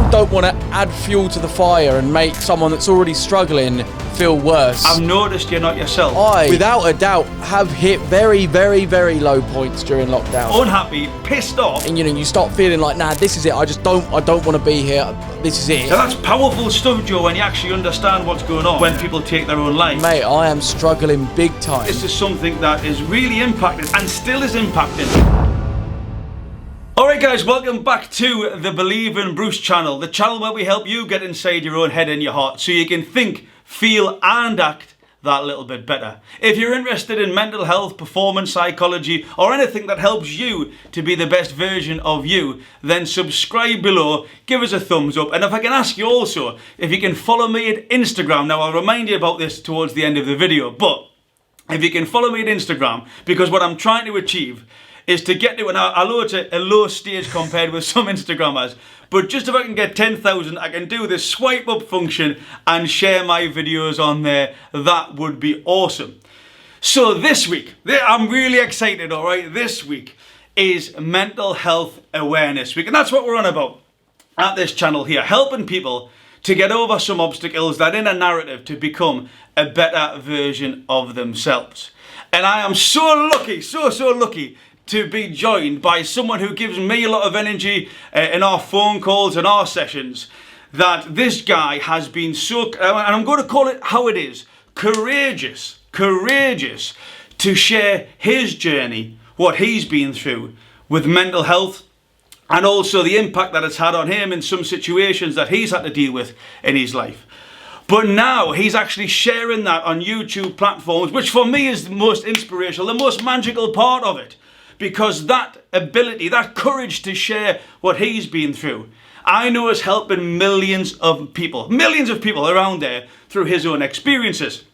people don't want to add fuel to the fire and make someone that's already struggling feel worse. I've noticed you're not yourself. I, without a doubt, have hit very, very, very low points during lockdown. Unhappy, pissed off. And you start feeling like, nah, this is it. I don't want to be here. This is it. So that's powerful stuff, Joe, when you actually understand what's going on when people take their own life. Mate, I am struggling big time. This is something that is really impacting and still is impacting. Alright guys, welcome back to the Believe in Bruce channel, the channel where we help you get inside your own head and your heart so you can think, feel and act that little bit better. If you're interested in mental health, performance psychology or anything that helps you to be the best version of you, then subscribe below, give us a thumbs up, and if I can ask you also, if you can follow me at Instagram. Now I'll remind you about this towards the end of the video, but if you can follow me at Instagram, because what I'm trying to achieve is to get to, and I know it's a low stage compared with some Instagrammers, but just if I can get 10,000, I can do this swipe up function and share my videos on there. That would be awesome. So this week, I'm really excited, all right? This week is Mental Health Awareness Week, and that's what we're on about at this channel here, helping people to get over some obstacles that in a narrative to become a better version of themselves. And I am so lucky, so lucky to be joined by someone who gives me a lot of energy in our phone calls and our sessions. That this guy has been so, and I'm going to call it how it is, courageous to share his journey, what he's been through with mental health, and also the impact that it's had on him in some situations that he's had to deal with in his life. But now he's actually sharing that on YouTube platforms, which for me is the most inspirational, the most magical part of it. Because that ability, that courage to share what he's been through, I know is helping millions of people around there through his own experiences.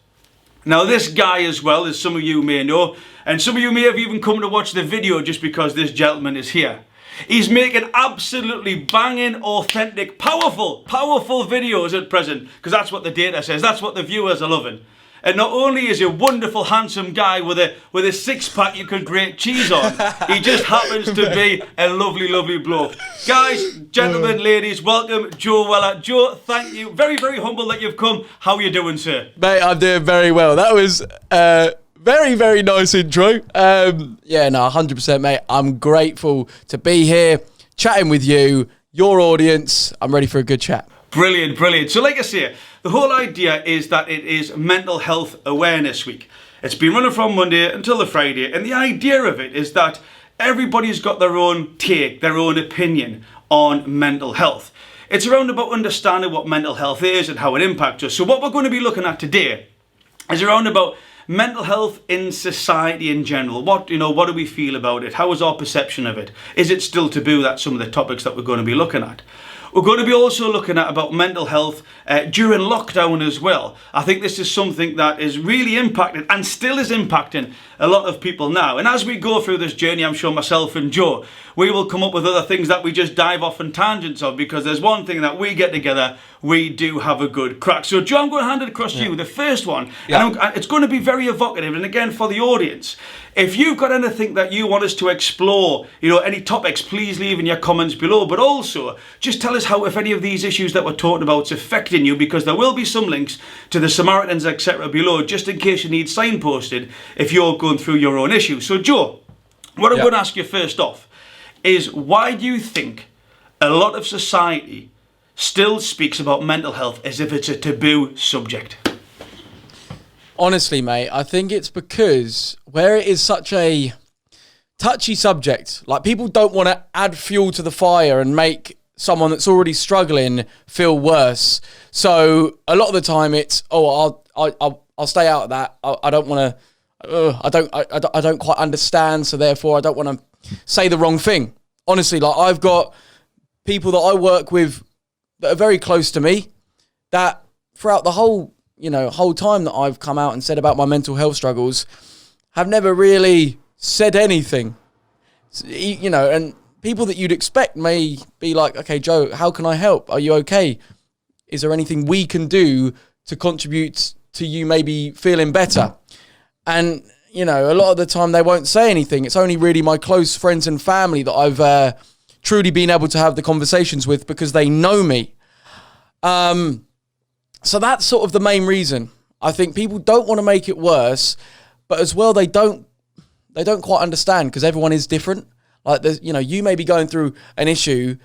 Now this guy as well, as some of you may know, and some of you may have even come to watch the video just because this gentleman is here. He's making absolutely banging, authentic, powerful videos at present, because that's what the data says, that's what the viewers are loving. And not only is he a wonderful, handsome guy with a six-pack you could grate cheese on, he just happens to be a lovely bloke. Guys, gentlemen, ladies, welcome Joe Weller. Joe, thank you. Very, very humble that you've come. How are you doing, sir? Mate, I'm doing very well. That was very, very nice intro. Yeah, no, 100%, mate. I'm grateful to be here, chatting with you, your audience. I'm ready for a good chat. Brilliant. So like I say, the whole idea is that it is Mental Health Awareness Week. It's been running from Monday until the Friday, and the idea of it is that everybody's got their own take, their own opinion on mental health. It's around about understanding what mental health is and how it impacts us. So what we're going to be looking at today is around about mental health in society in general. What do we feel about it? How is our perception of it? Is it still taboo? That's some of the topics that we're going to be looking at. We're going to be also looking at about mental health during lockdown as well. I think this is something that is really impacted and still is impacting a lot of people now. And as we go through this journey, I'm sure myself and Joe, we will come up with other things that we just dive off in tangents of, because there's one thing that we get together, we do have a good crack. So Joe, I'm going to hand it across to you. The first one, and it's going to be very evocative. And again, for the audience, if you've got anything that you want us to explore, any topics, please leave in your comments below. But also, just tell us how, if any of these issues that we're talking about is affecting you, because there will be some links to the Samaritans, etc. below, just in case you need signposted if you're going through your own issues. So Joe, what I'm going to ask you first off is, why do you think a lot of society still speaks about mental health as if it's a taboo subject? Honestly, mate, I think it's because where it is such a touchy subject, like people don't want to add fuel to the fire and make someone that's already struggling feel worse. So a lot of the time it's, I'll stay out of that. I don't want to, I don't quite understand. So therefore I don't want to say the wrong thing. Honestly, like I've got people that I work with that are very close to me that throughout the whole time that I've come out and said about my mental health struggles, have never really said anything, and people that you'd expect may be like, okay, Joe, how can I help? Are you okay? Is there anything we can do to contribute to you maybe feeling better? And, a lot of the time they won't say anything. It's only really my close friends and family that I've truly been able to have the conversations with because they know me. So that's sort of the main reason. I think people don't want to make it worse, but as well, they don't quite understand because everyone is different. Like, there's, you may be going through an issue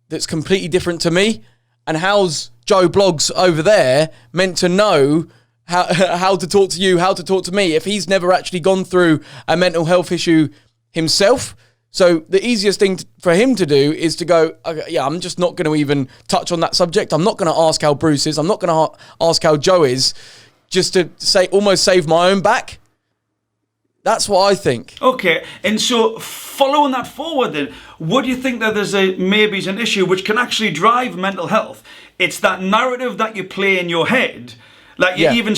that's completely different to me, and how's Joe Bloggs over there meant to know how to talk to you, how to talk to me, if he's never actually gone through a mental health issue himself? So the easiest thing for him to do is to go, okay, yeah, I'm just not going to even touch on that subject. I'm not going to ask how Bruce is. I'm not going to ask how Joe is, just to almost save my own back. That's what I think. Okay, and so following that forward then, what do you think that there's maybe an issue which can actually drive mental health? It's that narrative that you play in your head. Like, you even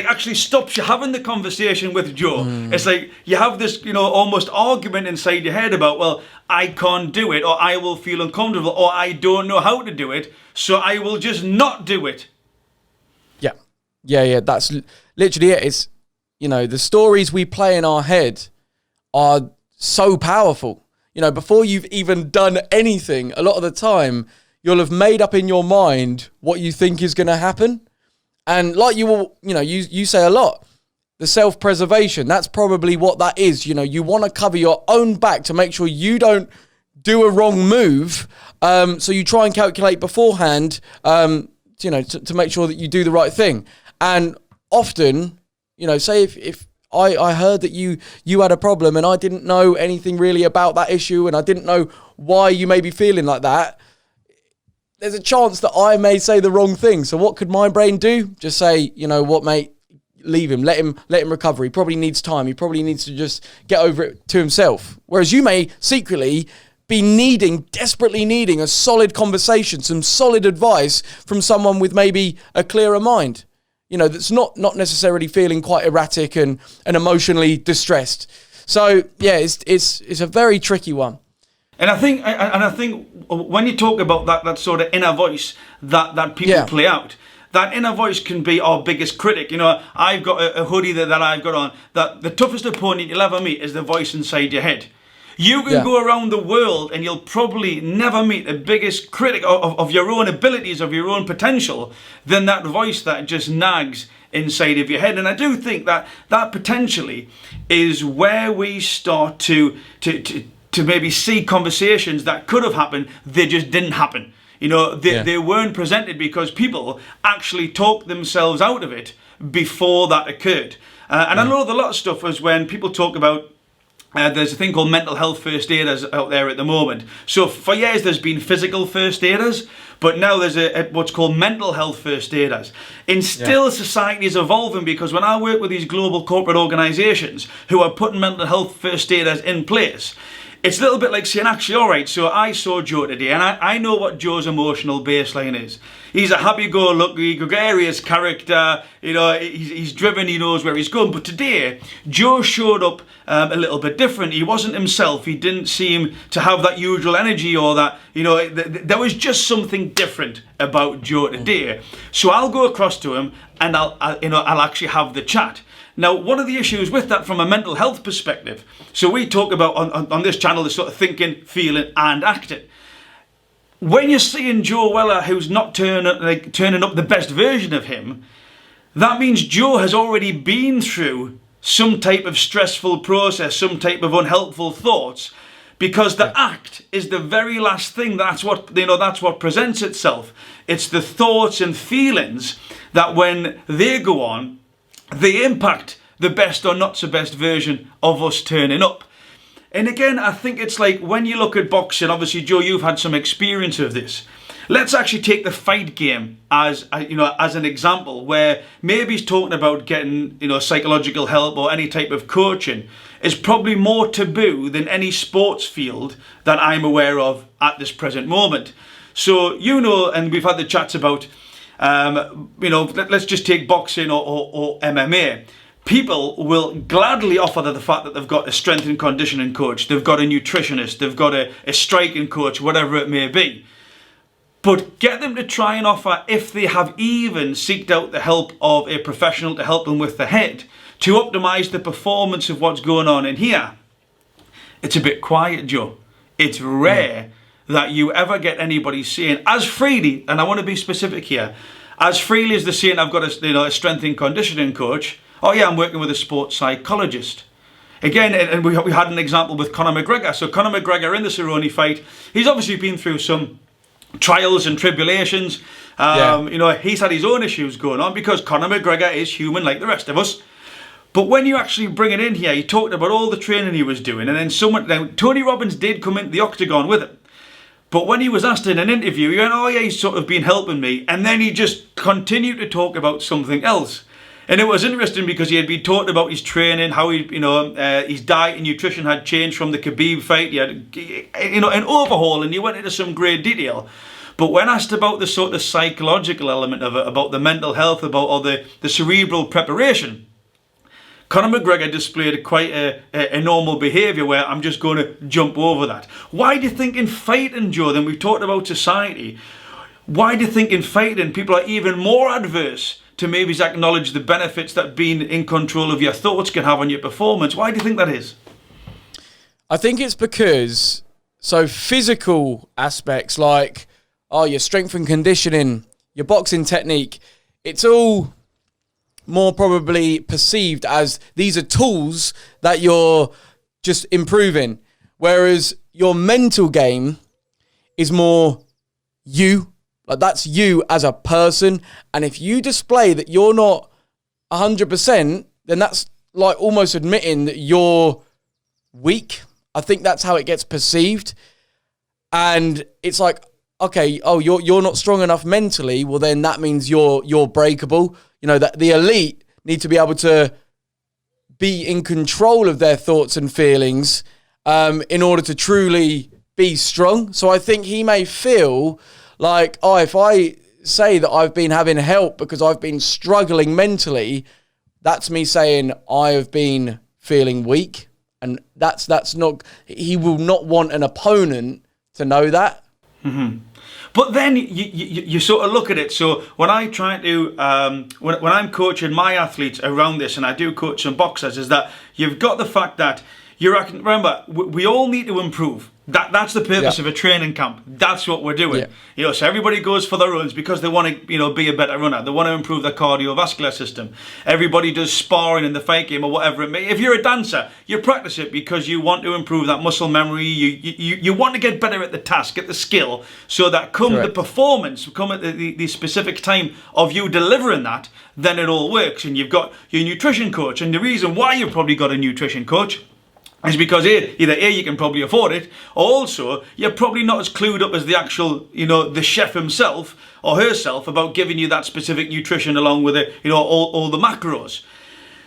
actually stops you having the conversation with Joe. It's like you have this, almost argument inside your head about, well, I can't do it, or I will feel uncomfortable, or I don't know how to do it, so I will just not do it. Yeah, that's literally it. It's, the stories we play in our head are so powerful. Before you've even done anything, a lot of the time, you'll have made up in your mind what you think is going to happen. And like you say a lot, the self-preservation, that's probably what that is. You want to cover your own back to make sure you don't do a wrong move. So you try and calculate beforehand, to make sure that you do the right thing. And often, say if I heard that you had a problem and I didn't know anything really about that issue and I didn't know why you may be feeling like that, there's a chance that I may say the wrong thing. So what could my brain do? Just say, what, mate, leave him, let him recover. He probably needs time. He probably needs to just get over it to himself. Whereas you may secretly be desperately needing a solid conversation, some solid advice from someone with maybe a clearer mind, that's not necessarily feeling quite erratic and emotionally distressed. So yeah, it's a very tricky one. And I think when you talk about that sort of inner voice that people play out, that inner voice can be our biggest critic. I've got a hoodie that I've got on, that the toughest opponent you'll ever meet is the voice inside your head. You can go around the world and you'll probably never meet a biggest critic of your own abilities, of your own potential, than that voice that just nags inside of your head. And I do think that potentially is where we start to maybe see conversations that could have happened, they just didn't happen. They weren't presented because people actually talked themselves out of it before that occurred. And I know a lot of stuff is when people talk about, there's a thing called mental health first aiders out there at the moment. So for years there's been physical first aiders, but now there's what's called mental health first aiders. And still society is evolving, because when I work with these global corporate organisations who are putting mental health first aiders in place, it's a little bit like saying, actually, all right, so I saw Joe today, and I know what Joe's emotional baseline is. He's a happy-go-lucky, gregarious character, he's driven, he knows where he's going. But today, Joe showed up a little bit different. He wasn't himself. He didn't seem to have that usual energy, or that, there was just something different about Joe today. So I'll go across to him, and I'll actually have the chat. Now, one of the issues with that from a mental health perspective, so we talk about on this channel the sort of thinking, feeling and acting. When you're seeing Joe Weller who's not turning up the best version of him, that means Joe has already been through some type of stressful process, some type of unhelpful thoughts, because the act is the very last thing. That's what presents itself. It's the thoughts and feelings that when they go on, they impact the best or not so best version of us turning up. And again, I think it's like when you look at boxing, obviously, Joe, you've had some experience of this. Let's actually take the fight game as an example, where maybe he's talking about getting psychological help or any type of coaching is probably more taboo than any sports field that I'm aware of at this present moment. So and we've had the chats about let's just take boxing or MMA. People will gladly offer the fact that they've got a strength and conditioning coach, they've got a nutritionist, they've got a striking coach, whatever it may be. But get them to try and offer, if they have even seeked out the help of a professional to help them with the head, to optimise the performance of what's going on in here. It's a bit quiet, Joe. It's rare that you ever get anybody saying as freely, and I want to be specific here, as freely as they're saying I've got a strength and conditioning coach, oh yeah, I'm working with a sports psychologist. Again, and we had an example with Conor McGregor. So Conor McGregor in the Cerrone fight, he's obviously been through some trials and tribulations. He's had his own issues going on because Conor McGregor is human like the rest of us. But when you actually bring it in here, he talked about all the training he was doing, and then Tony Robbins did come into the octagon with him. But when he was asked in an interview, he went, oh yeah, he's sort of been helping me. And then he just continued to talk about something else. And it was interesting because he had been talking about his training, how his diet and nutrition had changed from the Khabib fight. He had, an overhaul, and he went into some great detail. But when asked about the sort of psychological element of it, about the mental health, about the cerebral preparation, Conor McGregor displayed quite a normal behaviour where I'm just going to jump over that. Why do you think in fighting, Joe, then we've talked about society, why do you think in fighting people are even more adverse to maybe acknowledge the benefits that being in control of your thoughts can have on your performance? Why do you think that is? I think it's because, physical aspects like, your strength and conditioning, your boxing technique, it's all more probably perceived as these are tools that you're just improving. Whereas your mental game is more you. Like that's you as a person. And if you display that you're not 100%, then that's like almost admitting that you're weak. I think that's how it gets perceived. And it's like, okay, you're not strong enough mentally. Well, then that means you're breakable. That the elite need to be able to be in control of their thoughts and feelings in order to truly be strong. So I think he may feel like, if I say that I've been having help because I've been struggling mentally, that's me saying I have been feeling weak. And that's not, he will not want an opponent to know that. Mm-hmm. But then you sort of look at it. So when I try to, when I'm coaching my athletes around this, and I do coach some boxers, is that you've got the fact that remember, we all need to improve. That's the purpose of a training camp. That's what we're doing. Yeah. So everybody goes for their runs because they want to, be a better runner. They want to improve their cardiovascular system. Everybody does sparring in the fight game or whatever it may. If you're a dancer, you practice it because you want to improve that muscle memory. You want to get better at the task, at the skill, so that come the performance, come at the specific time of you delivering that, then it all works. And you've got your nutrition coach. And the reason why you've probably got a nutrition coach is because either you can probably afford it, or also you're probably not as clued up as the actual, the chef himself or herself about giving you that specific nutrition along with it, all the macros.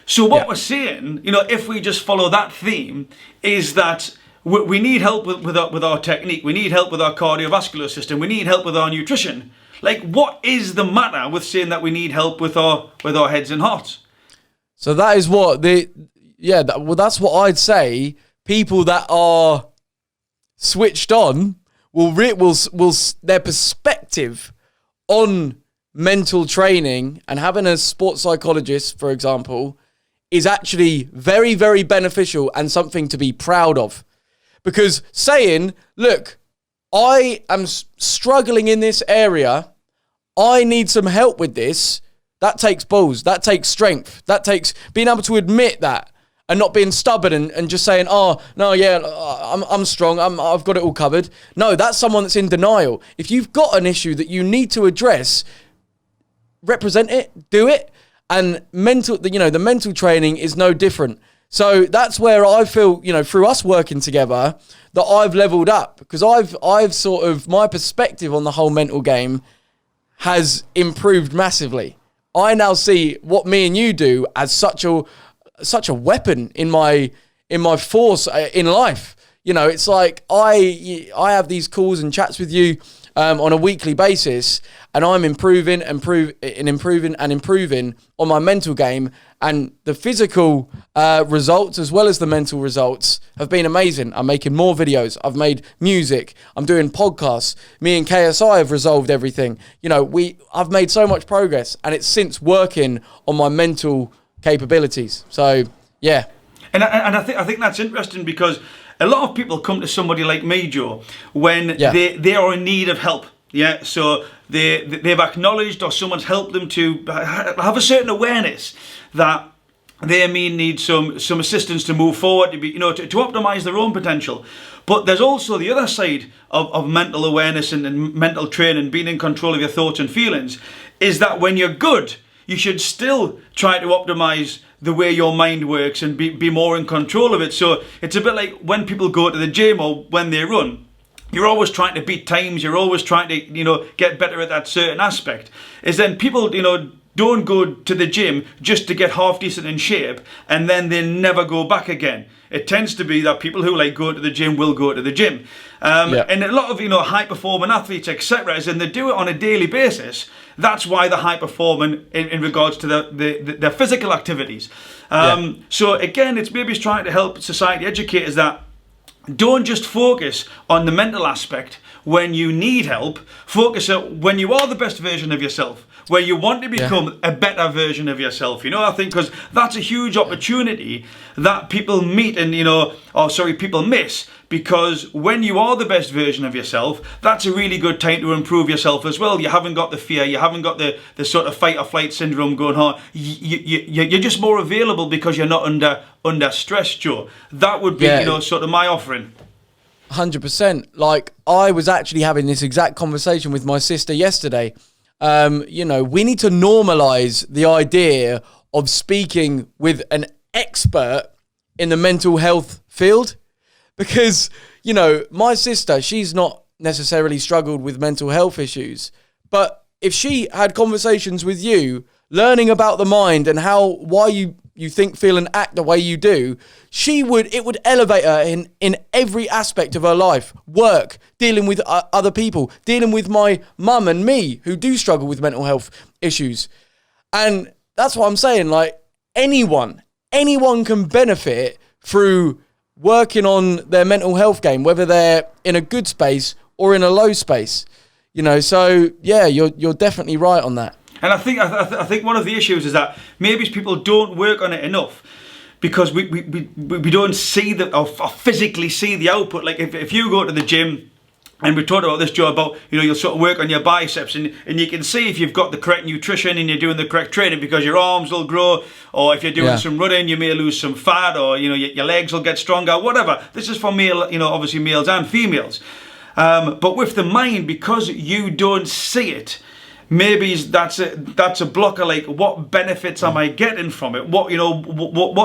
So what we're saying, if we just follow that theme, is that we need help with our technique, we need help with our cardiovascular system, we need help with our nutrition. Like, what is the matter with saying that we need help with our heads and hearts? So that is what that's what I'd say. People that are switched on will their perspective on mental training and having a sports psychologist, for example, is actually very, very beneficial and something to be proud of. Because saying, look, I am struggling in this area, I need some help with this, that takes balls, that takes strength, that takes being able to admit that. And not being stubborn and just saying, I'm strong, I've got it all covered. No, that's someone that's in denial. If you've got an issue that you need to address, represent it, do it. And the mental training is no different. So that's where I feel, through us working together, that I've leveled up. Because I've sort of, my perspective on the whole mental game has improved massively. I now see what me and you do as such a weapon in my force in life. It's like I have these calls and chats with you on a weekly basis, and I'm improving on my mental game, and the physical results as well as the mental results have been amazing. I'm making more videos, I've made music, I'm doing podcasts, me and KSI have resolved everything. I've made so much progress, and it's since working on my mental capabilities. So yeah. And I think that's interesting because a lot of people come to somebody like me, Joe, when Yeah. they are in need of help. Yeah, so they've acknowledged, or someone's helped them to have a certain awareness that they may need some assistance to move forward, to be, to optimize their own potential. But there's also the other side of mental awareness and mental training, being in control of your thoughts and feelings, is that when you're good, you should still try to optimize the way your mind works and be more in control of it. So it's a bit like when people go to the gym or when they run. You're always trying to beat times. You're always trying to, get better at that certain aspect. Is then people, don't go to the gym just to get half decent in shape and then they never go back again. It tends to be that people who like going to the gym will go to the gym. And a lot of, high performing athletes, etc., is and they do it on a daily basis. That's why they're high performing in regards to their physical activities. So again, it's maybe trying to help society educators that don't just focus on the mental aspect when you need help. Focus on when you are the best version of yourself, where you want to become a better version of yourself. I think because that's a huge opportunity that people meet and, people miss. Because when you are the best version of yourself, that's a really good time to improve yourself as well. You haven't got the fear, you haven't got the sort of fight or flight syndrome going on. You're just more available because you're not under stress, Joe. That would be, sort of my offering. 100%. Like, I was actually having this exact conversation with my sister yesterday. We need to normalize the idea of speaking with an expert in the mental health field. Because, my sister, she's not necessarily struggled with mental health issues. But if she had conversations with you, learning about the mind and why you think, feel and act the way you do, it would elevate her in every aspect of her life. Work, dealing with other people, dealing with my mum and me who do struggle with mental health issues. And that's what I'm saying, like, anyone can benefit through working on their mental health game, whether they're in a good space or in a low space. So yeah, you're definitely right on that. And I think one of the issues is that maybe people don't work on it enough because we don't see or physically see the output. Like if you go to the gym, and we talked about this, Joe, about, you'll sort of work on your biceps and you can see if you've got the correct nutrition and you're doing the correct training because your arms will grow, or if you're doing some running, you may lose some fat, or, your legs will get stronger, whatever. This is for male, obviously males and females. But with the mind, because you don't see it, maybe that's a blocker. Like, what benefits am I getting from it? What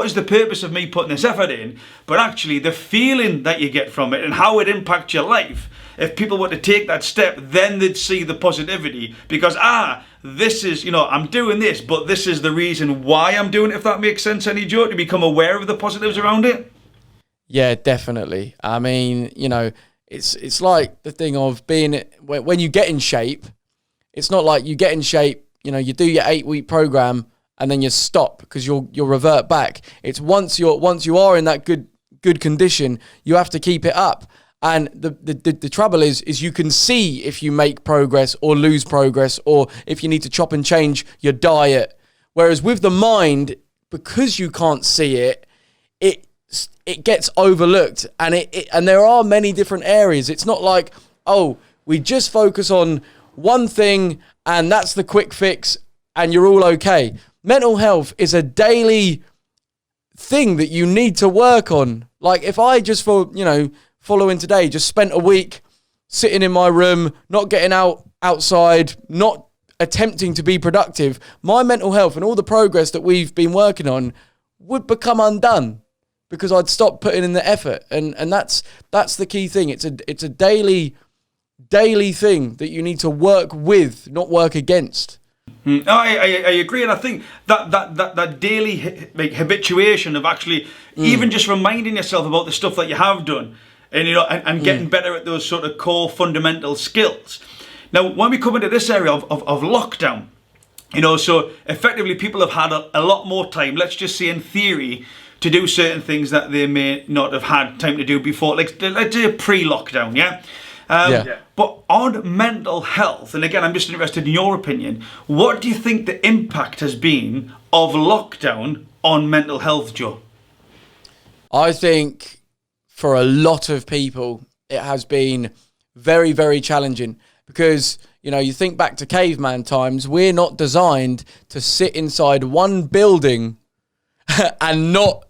is the purpose of me putting this effort in? But actually, the feeling that you get from it and how it impacts your life. If people were to take that step, then they'd see the positivity because, this is, I'm doing this, but this is the reason why I'm doing it, if that makes sense, any Joe, to become aware of the positives around it. Yeah, definitely. I mean, it's like the thing of being, when you get in shape, it's not like you get in shape, you do your 8-week program and then you stop because you'll revert back. It's once you are in that good condition, you have to keep it up. And the trouble is you can see if you make progress or lose progress, or if you need to chop and change your diet. Whereas with the mind, because you can't see it, it gets overlooked, and there are many different areas. It's not like, we just focus on one thing and that's the quick fix and you're all okay. Mental health is a daily thing that you need to work on. Like, if I just following today, just spent a week sitting in my room, not getting outside, not attempting to be productive, my mental health and all the progress that we've been working on would become undone because I'd stop putting in the effort. And that's the key thing. It's a daily thing that you need to work with, not work against. I agree, and I think that daily habituation of actually even just reminding yourself about the stuff that you have done, and and getting better at those sort of core fundamental skills. Now, when we come into this area of lockdown, so effectively people have had a lot more time, let's just say in theory, to do certain things that they may not have had time to do before. Like, let's say pre-lockdown, But on mental health, and again, I'm just interested in your opinion, what do you think the impact has been of lockdown on mental health, Joe? I think for a lot of people, it has been very, very challenging because, you know, you think back to caveman times, we're not designed to sit inside one building and not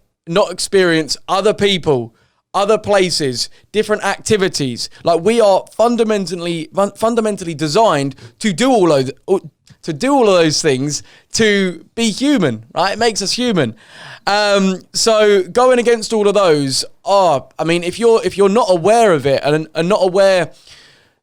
experience other people, other places, different activities. Like, we are fundamentally designed to do all of those things, to be human, right? It makes us human. So going against all of those, I mean, if you're not aware of it and not aware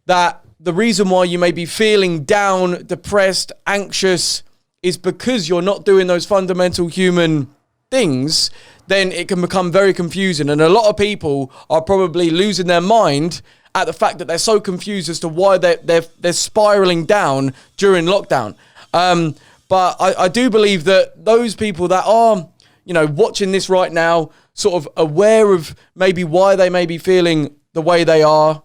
that the reason why you may be feeling down, depressed, anxious is because you're not doing those fundamental human things, then it can become very confusing. And a lot of people are probably losing their mind at the fact that they're so confused as to why they're spiraling down during lockdown. But I do believe that those people that are, you know, watching this right now, sort of aware of maybe why they may be feeling the way they are,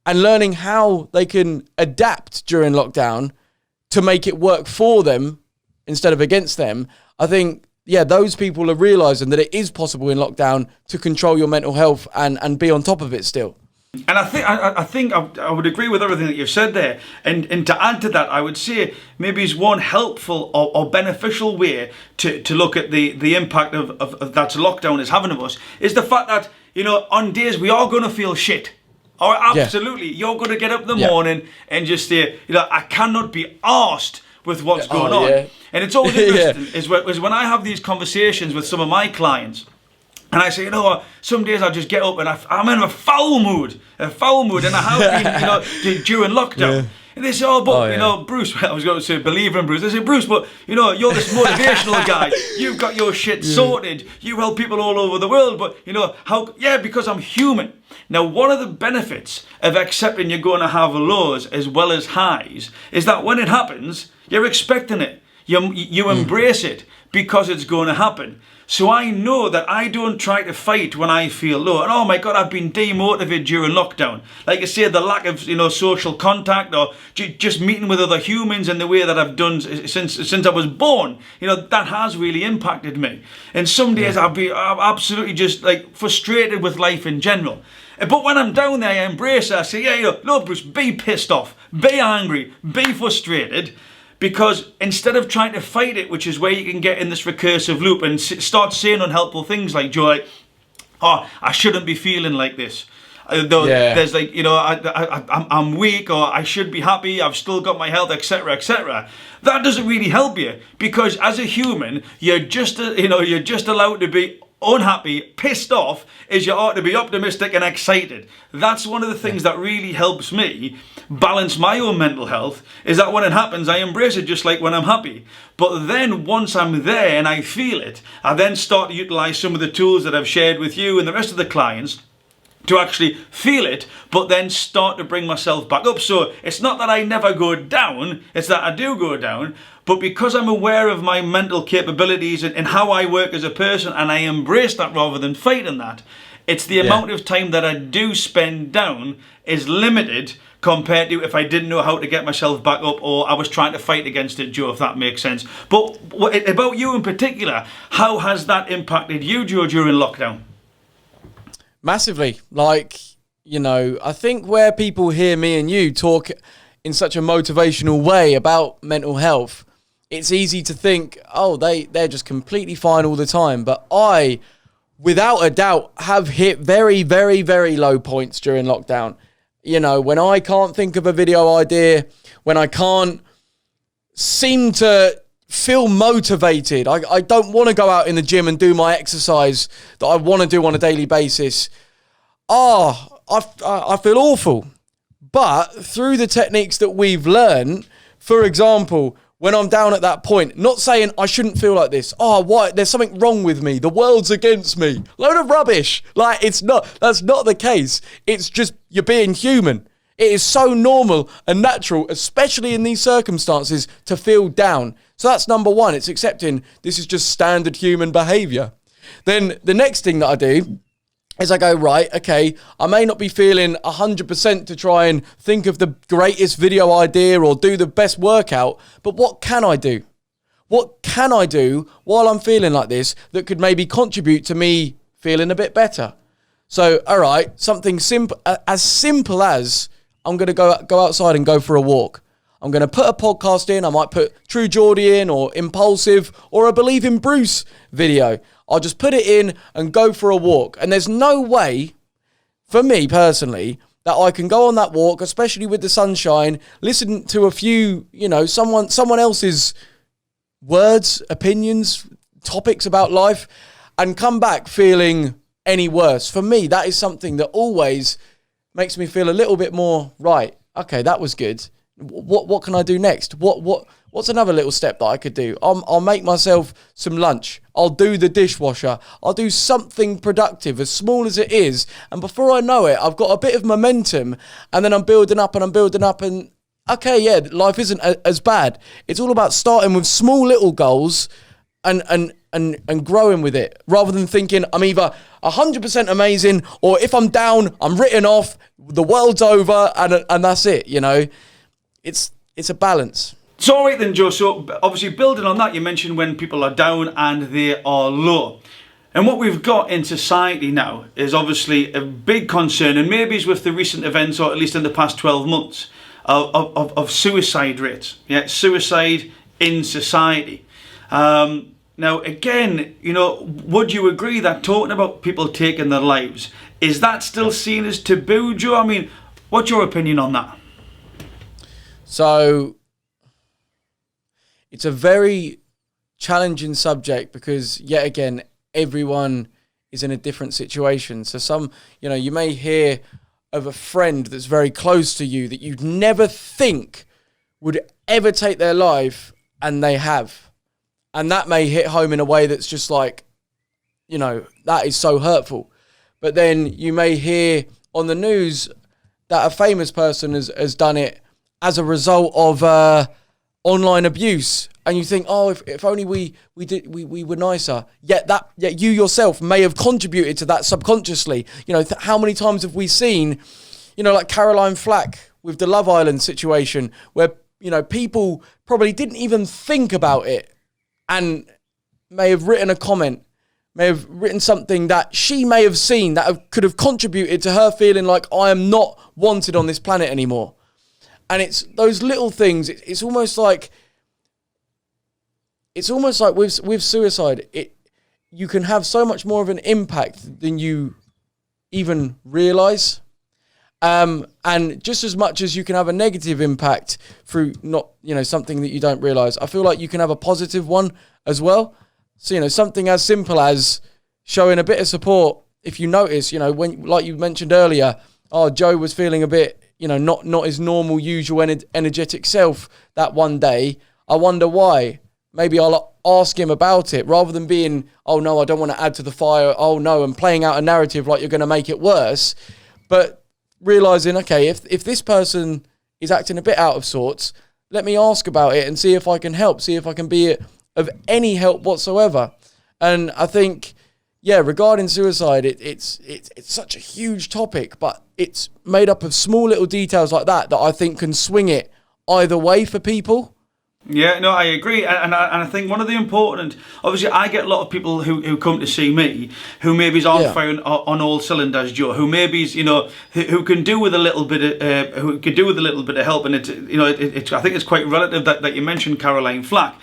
and learning how they can adapt during lockdown to make it work for them instead of against them. I think, yeah, those people are realising that it is possible in lockdown to control your mental health and be on top of it still. And I think I would agree with everything that you've said there. And to add to that, I would say maybe is one helpful or beneficial way to look at the impact of that lockdown is having on us is the fact that, you know, on days we are going to feel shit. Oh, absolutely. Yeah. You're going to get up in the morning and just say, you know, I cannot be arsed with what's going on. Yeah. And it's always interesting is when I have these conversations with some of my clients, and I say, you know what, some days I just get up and I'm in a foul mood, and I have been, you know, during lockdown. Yeah. And they say, you know, Bruce, I was going to say believingbruce. They say, Bruce, but, you know, you're this motivational guy. You've got your shit sorted. You help people all over the world. But, you know, because I'm human. Now, one of the benefits of accepting you're going to have lows as well as highs is that when it happens, you're expecting it. You embrace it because it's going to happen. So I know that I don't try to fight when I feel low. And oh my God, I've been demotivated during lockdown. Like I say, the lack of, you know, social contact or just meeting with other humans in the way that I've done since I was born. You know, that has really impacted me. And some days I'm absolutely just like frustrated with life in general. But when I'm down there, I embrace it. I say, yeah, you know, no, Bruce, be pissed off, be angry, be frustrated. Because instead of trying to fight it, which is where you can get in this recursive loop and start saying unhelpful things like, Joy, I shouldn't be feeling like this. There's like, you know, I'm weak, or I should be happy, I've still got my health, etc., etc. That doesn't really help you, because as a human, you're just allowed to be unhappy, pissed off, as you ought to be optimistic and excited. That's one of the things that really helps me balance my own mental health, is that when it happens, I embrace it just like when I'm happy. But then once I'm there and I feel it, I then start to utilize some of the tools that I've shared with you and the rest of the clients to actually feel it, but then start to bring myself back up. So it's not that I never go down, it's that I do go down, but because I'm aware of my mental capabilities and how I work as a person, and I embrace that rather than fighting that, it's the amount of time that I do spend down is limited compared to if I didn't know how to get myself back up, or I was trying to fight against it, Joe, if that makes sense. But about you in particular, how has that impacted you, Joe, during lockdown? Massively. Like, you know, I think where people hear me and you talk in such a motivational way about mental health, it's easy to think, oh, they're just completely fine all the time. But I, without a doubt, have hit very, very, very low points during lockdown. You know, when I can't think of a video idea, when I can't seem to feel motivated, I don't want to go out in the gym and do my exercise that I want to do on a daily basis. I feel awful. But through the techniques that we've learned, for example, when I'm down at that point, not saying I shouldn't feel like this. There's something wrong with me. The world's against me. Load of rubbish. Like, that's not the case. It's just you're being human. It is so normal and natural, especially in these circumstances, to feel down. So that's number one. It's accepting this is just standard human behavior. Then the next thing that I do is I go, right, okay, I may not be feeling 100% to try and think of the greatest video idea or do the best workout, but what can I do? What can I do while I'm feeling like this that could maybe contribute to me feeling a bit better? So, all right, something simple as I'm going to go outside and go for a walk. I'm going to put a podcast in. I might put True Geordie in, or Impulsive, or a Believing Bruce video. I'll just put it in and go for a walk. And there's no way, for me personally, that I can go on that walk, especially with the sunshine, listen to a few, someone else's words, opinions, topics about life, and come back feeling any worse. For me, that is something that always makes me feel a little bit more, right, okay, that was good. What can I do next? What's another little step that I could do? I'll make myself some lunch. I'll do the dishwasher. I'll do something productive, as small as it is. And before I know it, I've got a bit of momentum, and then I'm building up and okay, yeah, life isn't as bad. It's all about starting with small little goals and growing with it, rather than thinking I'm either 100% amazing, or if I'm down, I'm written off, the world's over, and that's it, It's a balance. So, all right then, Joe. So, obviously, building on that, you mentioned when people are down and they are low. And what we've got in society now is obviously a big concern, and maybe it's with the recent events, or at least in the past 12 months, of suicide rates. Yeah, suicide in society. Now, again, would you agree that talking about people taking their lives, is that still seen as taboo, Joe? I mean, what's your opinion on that? So, it's a very challenging subject because, yet again, everyone is in a different situation. So some, you may hear of a friend that's very close to you that you'd never think would ever take their life, and they have. And that may hit home in a way that's just like, that is so hurtful. But then you may hear on the news that a famous person has done it as a result of online abuse, and you think, oh, if only we were nicer. Yet you yourself may have contributed to that subconsciously. How many times have we seen, like Caroline Flack with the Love Island situation, where people probably didn't even think about it, and may have written a comment, may have written something that she may have seen that could have contributed to her feeling like, I am not wanted on this planet anymore. And it's those little things. It's almost like with suicide, you can have so much more of an impact than you even realize. And just as much as you can have a negative impact through not, something that you don't realize, I feel like you can have a positive one as well. So, something as simple as showing a bit of support. If you notice, when, like you mentioned earlier, Joe was feeling a bit, not his normal, usual energetic self that one day. I wonder why. Maybe I'll ask him about it, rather than being, oh no, I don't want to add to the fire, oh no, and playing out a narrative like you're going to make it worse. But realising, okay, if this person is acting a bit out of sorts, let me ask about it and see if I can help, see if I can be of any help whatsoever. And I think, regarding suicide, it's such a huge topic, but it's made up of small little details like that I think can swing it either way for people. Yeah, no, I agree, and I think one of the important, obviously, I get a lot of people who come to see me who maybe aren't firing on all cylinders, Joe, who maybe who can do with a little bit of help, and it's I think it's quite relative that you mentioned Caroline Flack.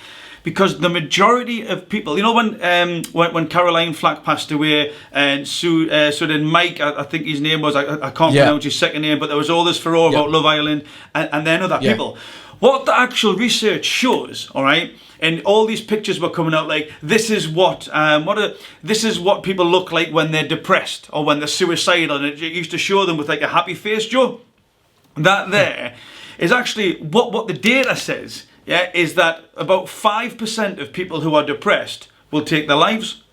Because the majority of people, when Caroline Flack passed away, and so then Mike, I think his name was, I can't pronounce his second name, but there was all this furore about Love Island and then other people. What the actual research shows, all right, and all these pictures were coming out like, this is what people look like when they're depressed or when they're suicidal, and it used to show them with like a happy face, Joe. That there is actually what the data says. Yeah, is that about 5% of people who are depressed will take their lives.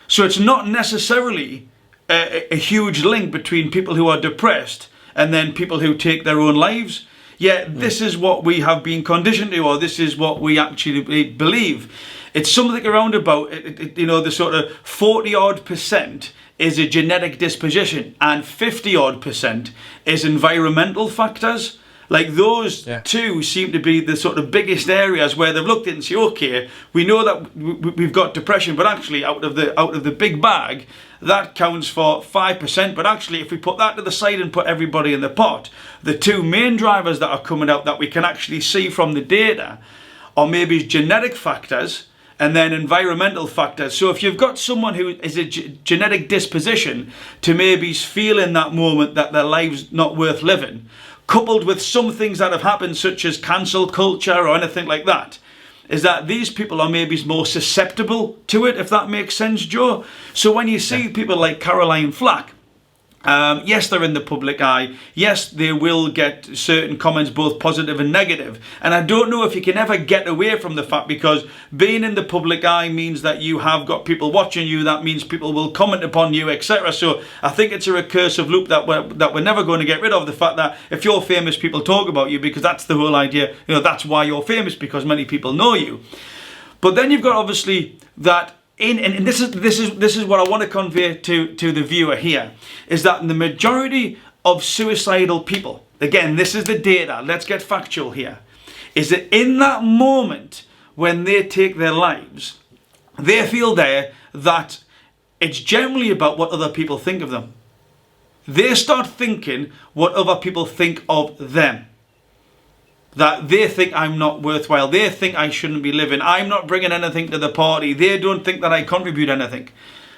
So it's not necessarily a huge link between people who are depressed and then people who take their own lives. Yet this is what we have been conditioned to, or this is what we actually believe. It's something around about, the sort of 40-odd% is a genetic disposition, and 50-odd% is environmental factors. Like those two seem to be the sort of biggest areas where they've looked at and say, okay, we know that we've got depression, but actually out of the big bag, that counts for 5%. But actually, if we put that to the side and put everybody in the pot, the two main drivers that are coming out that we can actually see from the data are maybe genetic factors and then environmental factors. So if you've got someone who is a genetic disposition to maybe feel in that moment that their life's not worth living, coupled with some things that have happened, such as cancel culture or anything like that, is that these people are maybe more susceptible to it, if that makes sense, Joe. So when you see people like Caroline Flack, yes, they're in the public eye. Yes, they will get certain comments, both positive and negative. And I don't know if you can ever get away from the fact, because being in the public eye means that you have got people watching you. That means people will comment upon you, etc. So I think it's a recursive loop that we're never going to get rid of. The fact that if you're famous, people talk about you, because that's the whole idea. You know, that's why you're famous, because many people know you. But then you've got obviously that. And this is what I want to convey to the viewer here, is that the majority of suicidal people, again, this is the data, let's get factual here, is that in that moment when they take their lives, they feel there that it's generally about what other people think of them. They start thinking what other people think of them. That they think I'm not worthwhile. They think I shouldn't be living. I'm not bringing anything to the party. They don't think that I contribute anything.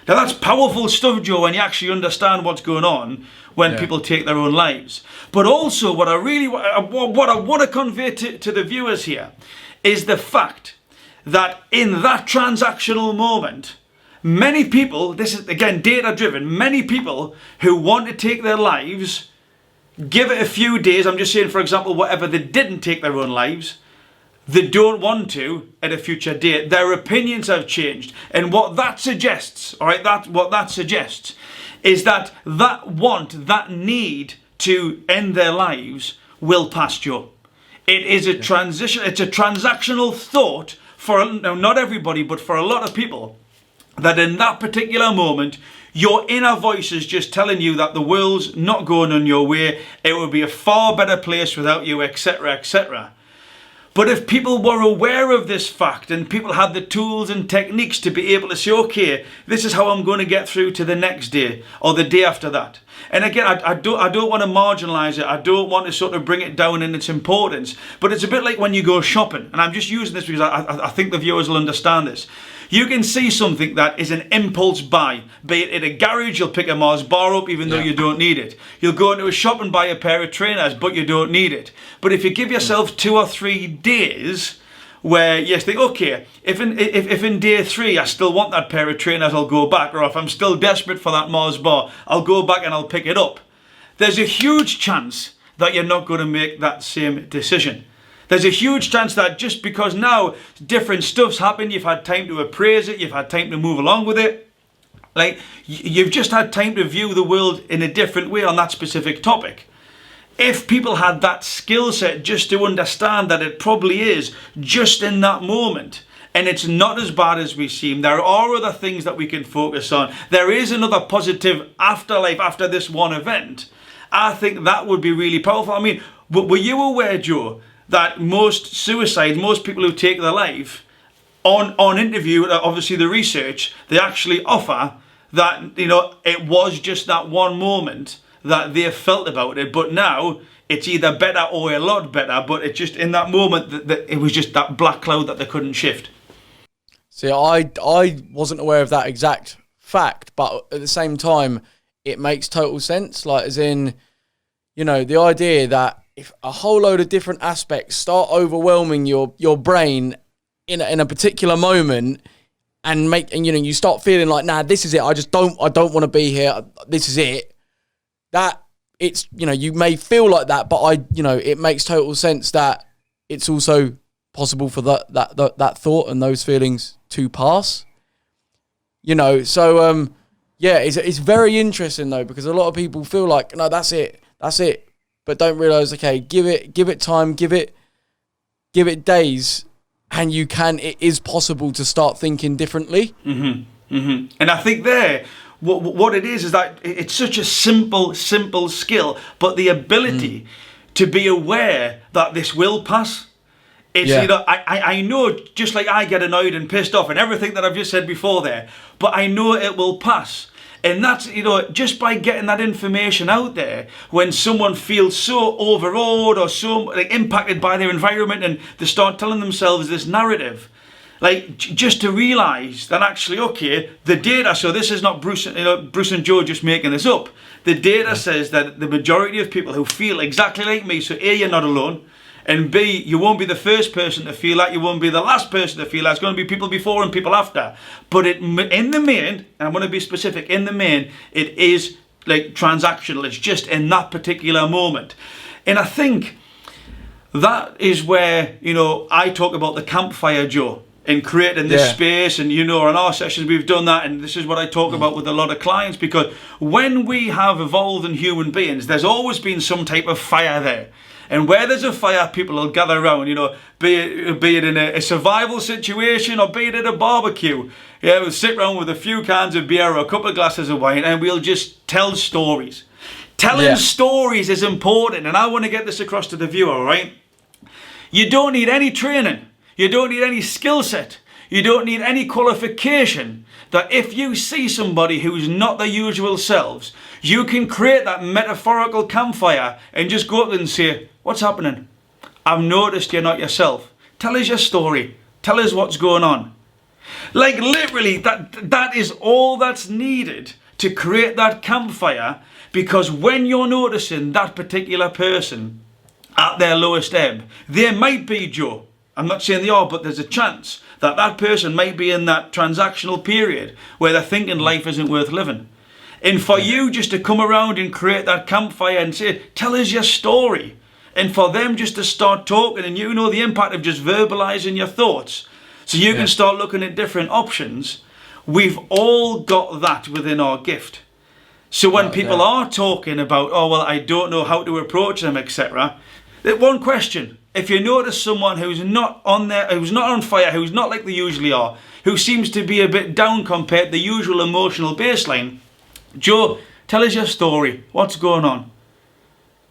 Now that's powerful stuff, Joe, when you actually understand what's going on when people take their own lives. But also what I want to convey to the viewers here is the fact that in that transactional moment, many people, this is again data driven, many people who want to take their lives, give it a few days, I'm just saying, for example, whatever they didn't take their own lives, they don't want to at a future date. Their opinions have changed. And what that suggests, all right, what that suggests is that want, that need to end their lives will pass, Joe. It is a transition, it's a transactional thought for, not everybody, but for a lot of people, that in that particular moment, your inner voice is just telling you that the world's not going on your way. It would be a far better place without you, etc., etc. But if people were aware of this fact and people had the tools and techniques to be able to say, okay, this is how I'm going to get through to the next day or the day after that. And again, I don't want to marginalise it. I don't want to sort of bring it down in its importance. But it's a bit like when you go shopping. And I'm just using this because I think the viewers will understand this. You can see something that is an impulse buy. Be it at a garage, you'll pick a Mars bar up even though you don't need it. You'll go into a shop and buy a pair of trainers, but you don't need it. But if you give yourself 2 or 3 days where you think, okay, if in day 3 I still want that pair of trainers, I'll go back. Or if I'm still desperate for that Mars bar, I'll go back and I'll pick it up. There's a huge chance that you're not going to make that same decision. There's a huge chance that just because now different stuff's happened, you've had time to appraise it, you've had time to move along with it. Like, you've just had time to view the world in a different way on that specific topic. If people had that skill set just to understand that it probably is just in that moment, and it's not as bad as we seem, there are other things that we can focus on. There is another positive afterlife after this one event. I think that would be really powerful. I mean, were you aware, Joe, that most suicides, most people who take their life, on interview, obviously the research, they actually offer that, you know, it was just that one moment that they felt about it, but now it's either better or a lot better, but it's just in that moment that it was just that black cloud that they couldn't shift. See, I wasn't aware of that exact fact, but at the same time, it makes total sense. Like, as in, you know, the idea that if a whole load of different aspects start overwhelming your brain in a particular moment, and you know, you start feeling like, nah, this is it. I don't want to be here. This is it. That it's, you know, you may feel like that, but it makes total sense that it's also possible for that thought and those feelings to pass. You know, so it's very interesting though, because a lot of people feel like, no, that's it, but don't realize, okay, give it time, give it days, and it is possible to start thinking differently. Mm-hmm. Mm-hmm. And I think what it is that it's such a simple skill, but the ability to be aware that this will pass. It's, you know, I know, just like I get annoyed and pissed off and everything that I've just said before there, but I know it will pass. And that's, you know, just by getting that information out there, when someone feels so overawed or so like impacted by their environment and they start telling themselves this narrative, like just to realise that actually, okay, the data, so this is not Bruce, you know, Bruce and Joe just making this up. The data says that the majority of people who feel exactly like me, so A, you're not alone, and B, you won't be the first person to feel that, you won't be the last person to feel that. It's going to be people before and people after. But in the main, and I'm going to be specific, in the main, it is like transactional. It's just in that particular moment. And I think that is where, you know, I talk about the campfire, Joe, in creating this space. And, you know, in our sessions we've done that, and this is what I talk about with a lot of clients, because when we have evolved in human beings, there's always been some type of fire there. And where there's a fire, people will gather around, you know, be it in a survival situation or be it at a barbecue. Yeah, we'll sit around with a few cans of beer or a couple of glasses of wine and we'll just tell stories. Telling stories is important, and I want to get this across to the viewer, all right? You don't need any training. You don't need any skill set. You don't need any qualification. That if you see somebody who's not their usual selves, you can create that metaphorical campfire and just go up and say, what's happening? I've noticed you're not yourself. Tell us your story. Tell us what's going on. Like literally, that is all that's needed to create that campfire, because when you're noticing that particular person at their lowest ebb, they might be, Joe, I'm not saying they are, but there's a chance that that person might be in that transactional period where they're thinking life isn't worth living. And for you just to come around and create that campfire and say, tell us your story. And for them just to start talking, and you know the impact of just verbalizing your thoughts. So you can start looking at different options. We've all got that within our gift. So when people are talking about, oh, well, I don't know how to approach them, etc. One question. If you notice someone who's not on there, who's not on fire, who's not like they usually are, who seems to be a bit down compared to the usual emotional baseline, Joe, tell us your story. What's going on?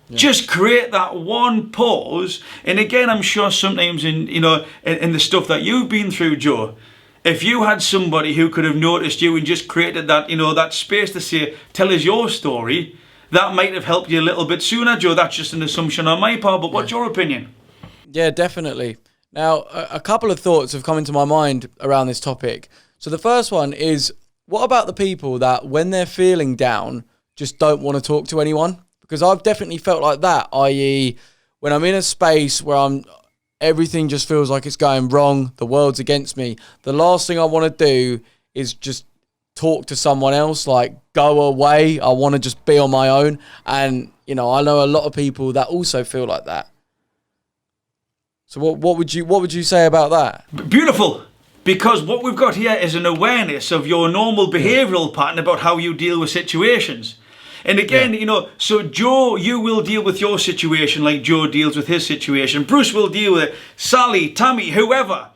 Yeah. Just create that one pause. And again, I'm sure sometimes in the stuff that you've been through, Joe, if you had somebody who could have noticed you and just created that, you know, that space to say, tell us your story, that might have helped you a little bit sooner, Joe. That's just an assumption on my part, but what's your opinion? Yeah, definitely. Now, a couple of thoughts have come into my mind around this topic. So the first one is, what about the people that when they're feeling down, just don't want to talk to anyone? Because I've definitely felt like that, i.e. when I'm in a space where everything just feels like it's going wrong, the world's against me, the last thing I want to do is just talk to someone else, like go away. I want to just be on my own. And, you know, I know a lot of people that also feel like that. So what would you say about that? Beautiful. Because what we've got here is an awareness of your normal behavioural pattern about how you deal with situations. And again, you know, so Joe, you will deal with your situation like Joe deals with his situation. Bruce will deal with it. Sally, Tammy, whoever.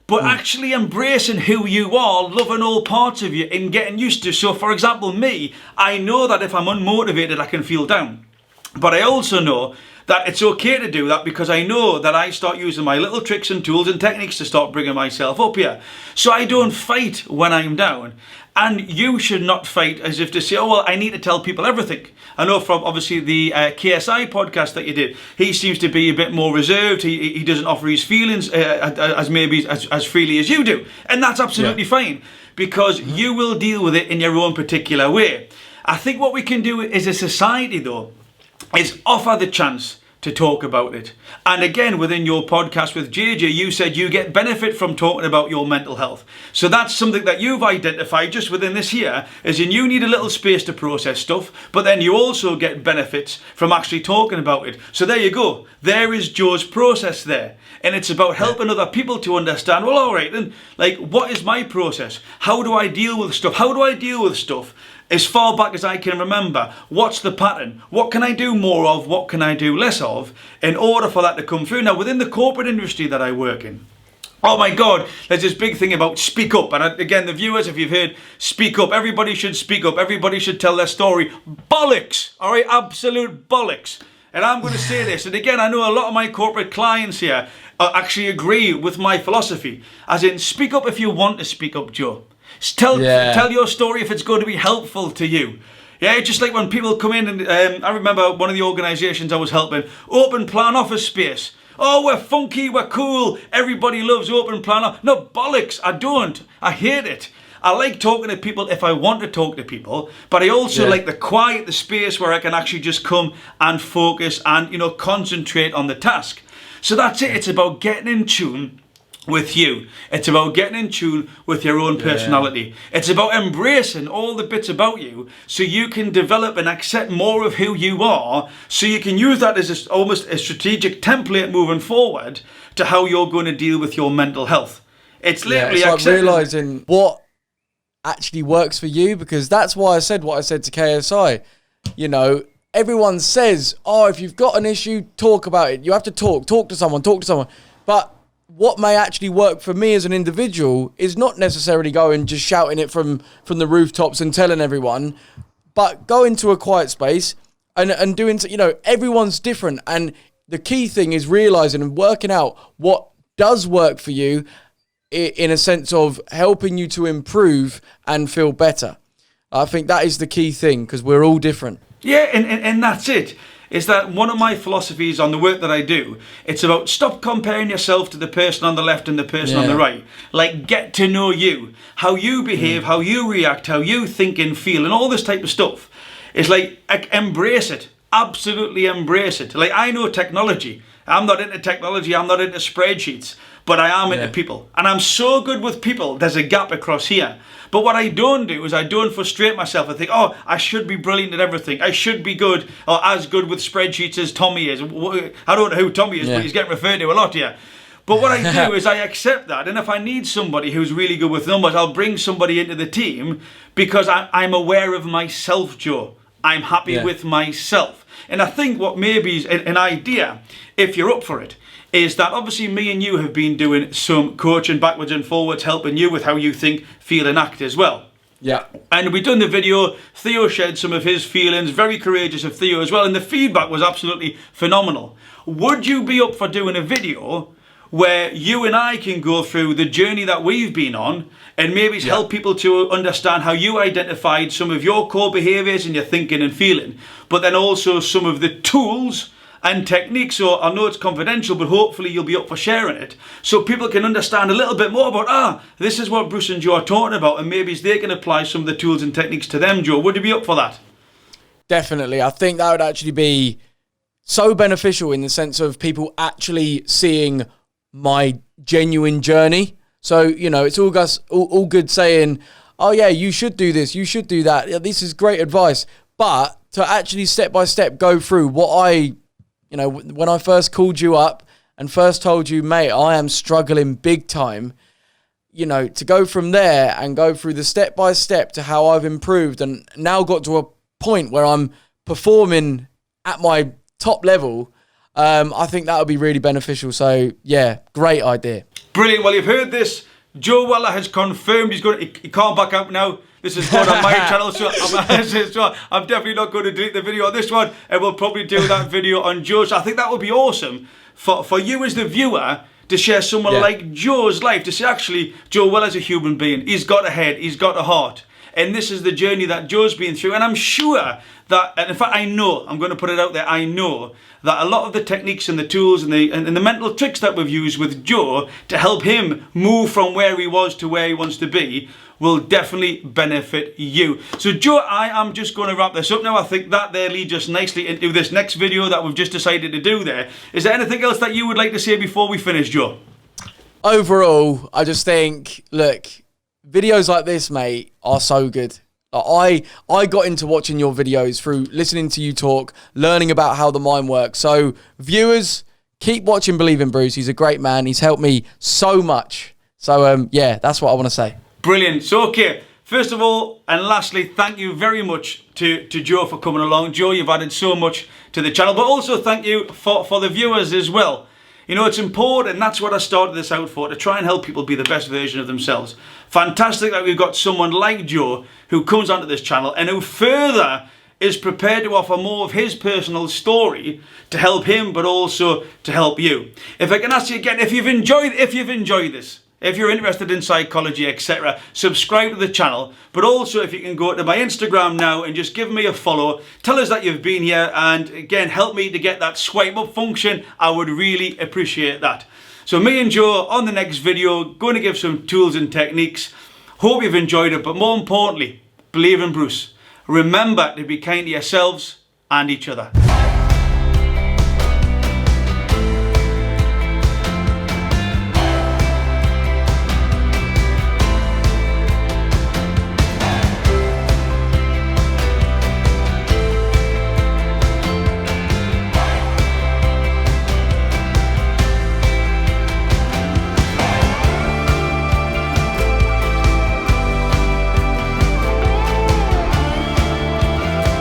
But actually embracing who you are, loving all parts of you and getting used to. So for example, me, I know that if I'm unmotivated, I can feel down. But I also know that it's okay to do that, because I know that I start using my little tricks and tools and techniques to start bringing myself up here. So I don't fight when I'm down. And you should not fight as if to say, oh, well, I need to tell people everything. I know from obviously the KSI podcast that you did, he seems to be a bit more reserved. He doesn't offer his feelings as freely as you do. And that's absolutely fine, because you will deal with it in your own particular way. I think what we can do as a society, though, is offer the chance to talk about it. And again, within your podcast with JJ, you said you get benefit from talking about your mental health. So that's something that you've identified just within this here, as in you need a little space to process stuff, but then you also get benefits from actually talking about it. So there you go. There is Joe's process there. And it's about helping other people to understand, well, all right, then, like, what is my process? How do I deal with stuff? How do I deal with stuff? As far back as I can remember, what's the pattern? What can I do more of? What can I do less of in order for that to come through? Now, within the corporate industry that I work in, oh my God, there's this big thing about speak up. And again, the viewers, if you've heard speak up, everybody should speak up. Everybody should tell their story. Bollocks, all right? Absolute bollocks. And I'm going to say this, and again, I know a lot of my corporate clients here actually agree with my philosophy, as in, speak up if you want to speak up, Joe. Tell your story if it's going to be helpful to you. Yeah, just like when people come in, and I remember one of the organisations I was helping, open plan office space. Oh, we're funky, we're cool, everybody loves open plan. No, bollocks, I don't. I hate it. I like talking to people if I want to talk to people, but I also like the quiet, the space where I can actually just come and focus and, you know, concentrate on the task. So that's it. It's about getting in tune with you. It's about getting in tune with your own personality. It's about embracing all the bits about you so you can develop and accept more of who you are, so you can use that as almost a strategic template moving forward to how you're going to deal with your mental health. It's literally it's like realising what actually works for you, because that's why I said what I said to KSI. You know, everyone says, oh, if you've got an issue, talk about it. You have to talk to someone. But what may actually work for me as an individual is not necessarily going just shouting it from the rooftops and telling everyone, but go into a quiet space and doing, you know, everyone's different. And the key thing is realising and working out what does work for you, in a sense of helping you to improve and feel better. I think that is the key thing, because we're all different. Yeah, and that's it. Is that one of my philosophies on the work that I do? It's about stop comparing yourself to the person on the left and the person on the right. Like, get to know you. How you behave, how you react, how you think and feel, and all this type of stuff. It's like, embrace it. Absolutely embrace it. Like, I know technology. I'm not into technology, I'm not into spreadsheets, but I am into people. And I'm so good with people, there's a gap across here. But what I don't do is I don't frustrate myself. I think, oh, I should be brilliant at everything. I should be good, or as good with spreadsheets as Tommy is. I don't know who Tommy is, but he's getting referred to a lot here. But what I do is I accept that. And if I need somebody who's really good with numbers, I'll bring somebody into the team, because I'm aware of myself, Joe. I'm happy with myself. And I think what maybe is an idea, if you're up for it, is that obviously me and you have been doing some coaching backwards and forwards, helping you with how you think, feel and act as well. Yeah. And we've done the video, Theo shared some of his feelings, very courageous of Theo as well, and the feedback was absolutely phenomenal. Would you be up for doing a video where you and I can go through the journey that we've been on, and maybe help people to understand how you identified some of your core behaviours and your thinking and feeling, but then also some of the tools and techniques? So I know it's confidential, but hopefully you'll be up for sharing it, so people can understand a little bit more about, this is what Bruce and Joe are talking about, and maybe they can apply some of the tools and techniques to them. Joe, would you be up for that? Definitely. I think that would actually be so beneficial, in the sense of people actually seeing my genuine journey. So, you know, it's all good saying, oh yeah, you should do this, you should do that. Yeah, this is great advice. But to actually step by step go through what when I first called you up and first told you, mate, I am struggling big time, you know, to go from there and go through the step by step to how I've improved and now got to a point where I'm performing at my top level. I think that would be really beneficial. So yeah, great idea. Brilliant. Well, you've heard this. Joe Weller has confirmed he can't back out now. This is going on my channel, so I'm definitely not going to delete the video on this one, and we'll probably do that video on Joe's. I think that would be awesome for you as the viewer to share someone like Joe's life, to say, actually, Joe Weller's a human being. He's got a head, he's got a heart. And this is the journey that Joe's been through. And I'm sure that, and in fact, I know, I'm going to put it out there, I know that a lot of the techniques and the tools and the mental tricks that we've used with Joe to help him move from where he was to where he wants to be will definitely benefit you. So Joe, I am just going to wrap this up now. I think that there leads us nicely into this next video that we've just decided to do there. Is there anything else that you would like to say before we finish, Joe? Overall, I just think, look, videos like this, mate, are so good. I got into watching your videos through listening to you talk, learning about how the mind works. So viewers, keep watching Believing Bruce. He's a great man. He's helped me so much. So yeah, that's what I want to say. Brilliant. So okay, first of all and lastly, thank you very much to Joe for coming along. Joe, you've added so much to the channel, but also thank you for the viewers as well. You know, it's important, that's what I started this out for, to try and help people be the best version of themselves. Fantastic that we've got someone like Joe who comes onto this channel and who further is prepared to offer more of his personal story to help him, but also to help you. If I can ask you again, if you've enjoyed this, if you're interested in psychology, etc., subscribe to the channel. But also, if you can go to my Instagram now and just give me a follow, tell us that you've been here, and again, help me to get that swipe up function. I would really appreciate that. So me and Joe on the next video, going to give some tools and techniques. Hope you've enjoyed it, but more importantly, believe in Bruce. Remember to be kind to yourselves and each other.